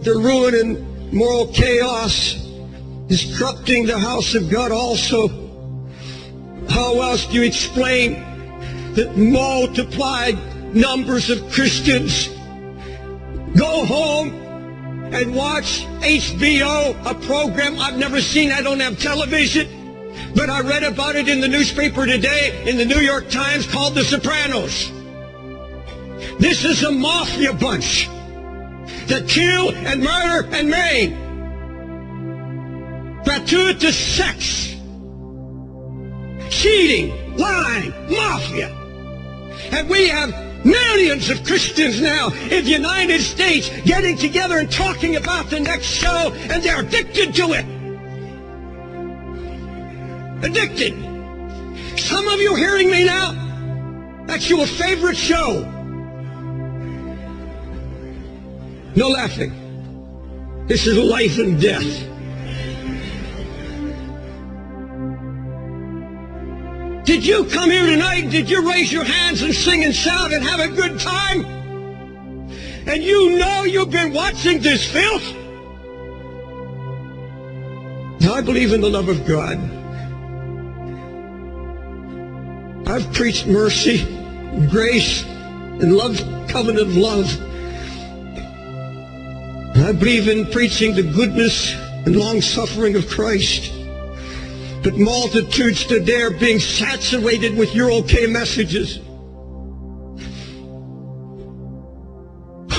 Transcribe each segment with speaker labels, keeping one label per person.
Speaker 1: the ruin and moral chaos is corrupting the house of God also. How else do you explain the multiplied numbers of Christians go home and watch HBO, a program I've never seen? I don't have television, but I read about it in the newspaper today, in the New York Times, called The Sopranos. This is a mafia bunch that kill and murder and maim. Gratuitous sex, cheating, lying, mafia. And we have millions of Christians now in the United States getting together and talking about the next show, and they're addicted to it. Addicted. Some of you hearing me now, that's your favorite show. No laughing. This is life and death. Did you come here tonight? Did you raise your hands and sing and shout and have a good time? And you know you've been watching this filth? Now, I believe in the love of God. I've preached mercy, grace, and love, covenant love. I believe in preaching the goodness and long-suffering of Christ. But multitudes today are being saturated with you're okay messages.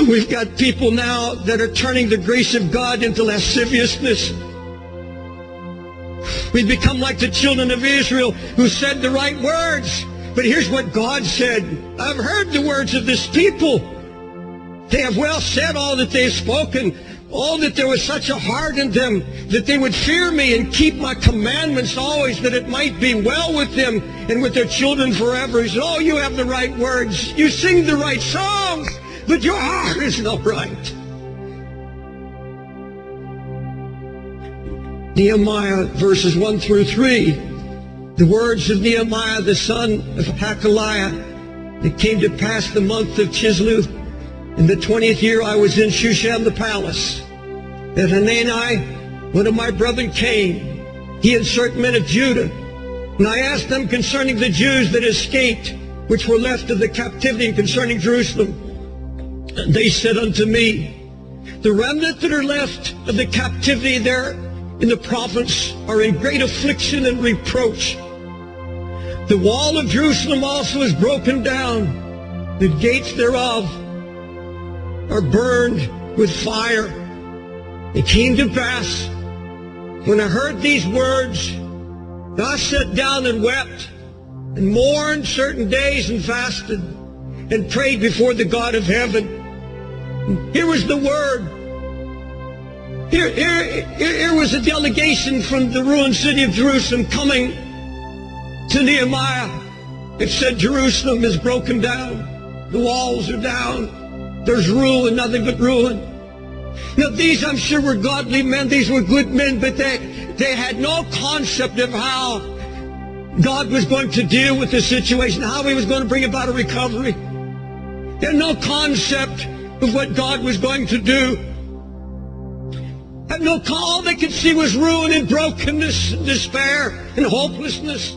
Speaker 1: We've got people now that are turning the grace of God into lasciviousness. We've become like the children of Israel who said the right words. But here's what God said. I've heard the words of this people. They have well said all that they have spoken. Oh, that there was such a heart in them that they would fear me and keep my commandments always, that it might be well with them and with their children forever. He said, oh, you have the right words. You sing the right songs, but your heart is not right. Nehemiah verses 1 through 3. The words of Nehemiah, the son of Hakaliah. It came to pass the month of Chislev, in the 20th year I was in Shushan the palace, that Hanani, one of my brethren, came, he and certain men of Judah. And I asked them concerning the Jews that escaped, which were left of the captivity, and concerning Jerusalem. And they said unto me, the remnant that are left of the captivity there in the province are in great affliction and reproach. The wall of Jerusalem also is broken down, the gates thereof are burned with fire. It came to pass, when I heard these words, I sat down and wept, and mourned certain days, and fasted, and prayed before the God of heaven. Here was the word. Here was a delegation from the ruined city of Jerusalem coming to Nehemiah. It said Jerusalem is broken down. The walls are down. There's ruin, nothing but ruin. Now these, I'm sure, were godly men. These were good men, but they had no concept of how God was going to deal with the situation, how he was going to bring about a recovery. They had no concept of what God was going to do. Had no call. All they could see was ruin and brokenness and despair and hopelessness.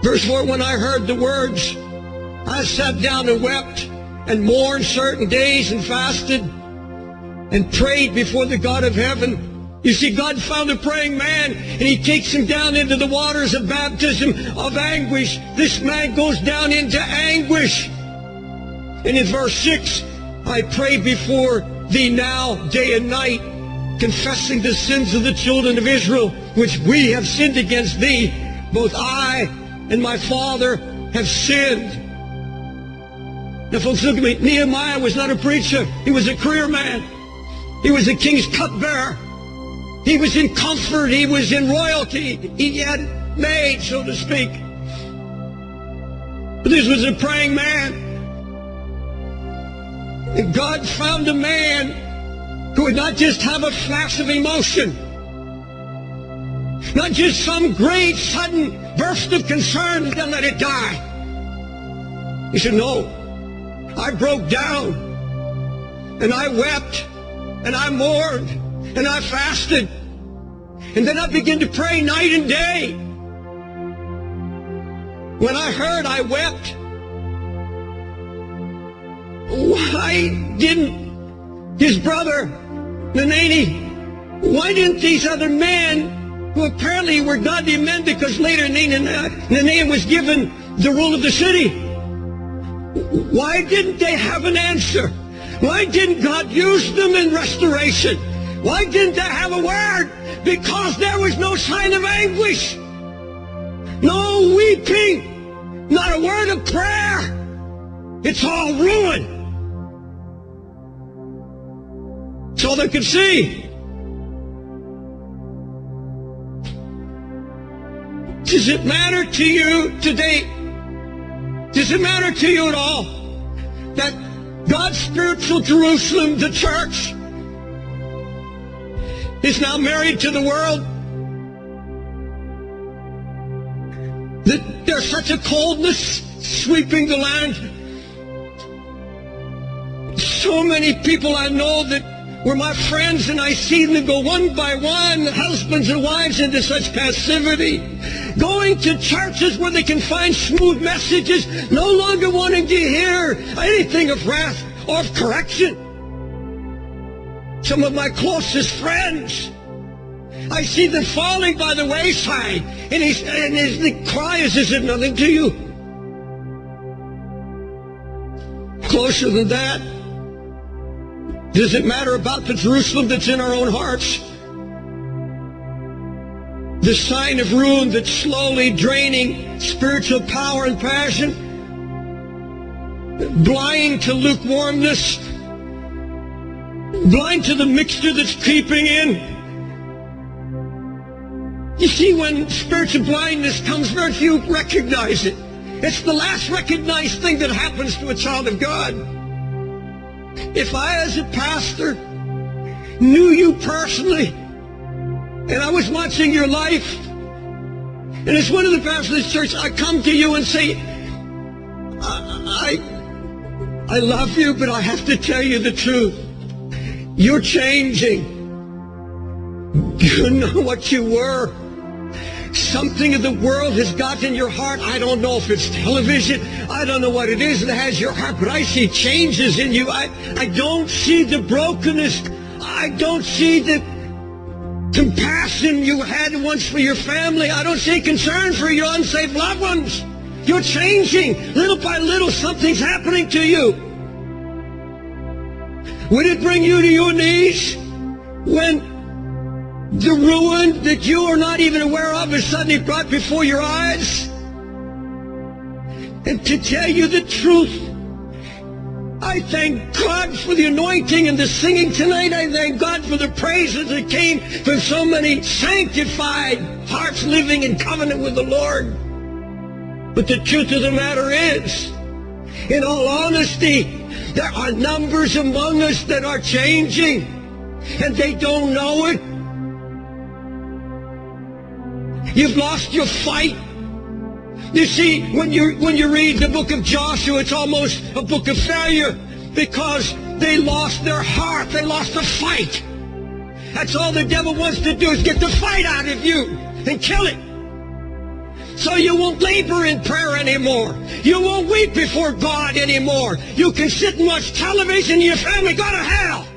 Speaker 1: Verse 4, when I heard the words, I sat down and wept and mourned certain days and fasted and prayed before the God of heaven. You see, God found a praying man, and he takes him down into the waters of baptism of anguish. This man goes down into anguish. And in verse 6, I pray before thee now day and night, confessing the sins of the children of Israel, which we have sinned against thee. Both I and my father have sinned. Now, folks, look at me. Nehemiah was not a preacher. He was a career man. He was a king's cupbearer. He was in comfort. He was in royalty. He had it made, so to speak. But this was a praying man. And God found a man who would not just have a flash of emotion, not just some great sudden burst of concern and then let it die. He said, no, I broke down And I wept, and I mourned, and I fasted. And then I began to pray night and day. When I heard, I wept. Why didn't his brother, Nanani, why didn't these other men, who apparently were godly men, because later Nanani was given the rule of the city, why didn't they have an answer? Why didn't God use them in restoration? Why didn't they have a word? Because there was no sign of anguish, no weeping, not a word of prayer. It's all ruin. That's all they could see. Does it matter to you today? Does it matter to you at all that God's spiritual Jerusalem, the church, is now married to the world? That there's such a coldness sweeping the land. So many people I know that were my friends, and I see them go one by one, husbands and wives, into such passivity, going to churches where they can find smooth messages, no longer wanting to hear anything of wrath or of correction. Some of my closest friends, I see them falling by the wayside, and the cry is it nothing to you? Closer than that, does it matter about the Jerusalem that's in our own hearts? The sign of ruin that's slowly draining spiritual power and passion, blind to lukewarmness, blind to the mixture that's creeping in. You see, when spiritual blindness comes, very few recognize it. It's the last recognized thing that happens to a child of God. If I, as a pastor, knew you personally, and I was watching your life, and as one of the pastors of this church, I come to you and say, I love you, but I have to tell you the truth. You're changing. You know what you were. Something of the world has got in your heart. I don't know if it's television. I don't know what it is that has your heart, but I see changes in you. I don't see the brokenness. I don't see the compassion you had once for your family. I don't see concern for your unsaved loved ones. You're changing. Little by little, something's happening to you. Would it bring you to your knees when the ruin that you are not even aware of is suddenly brought before your eyes? And to tell you the truth, I thank God for the anointing and the singing tonight. I thank God for the praises that came from so many sanctified hearts living in covenant with the Lord. But the truth of the matter is, in all honesty, there are numbers among us that are changing, and they don't know it. You've lost your fight. You see, when you read the book of Joshua, it's almost a book of failure because they lost their heart. They lost the fight. That's all the devil wants to do, is get the fight out of you and kill it. So you won't labor in prayer anymore. You won't weep before God anymore. You can sit and watch television and your family go to hell.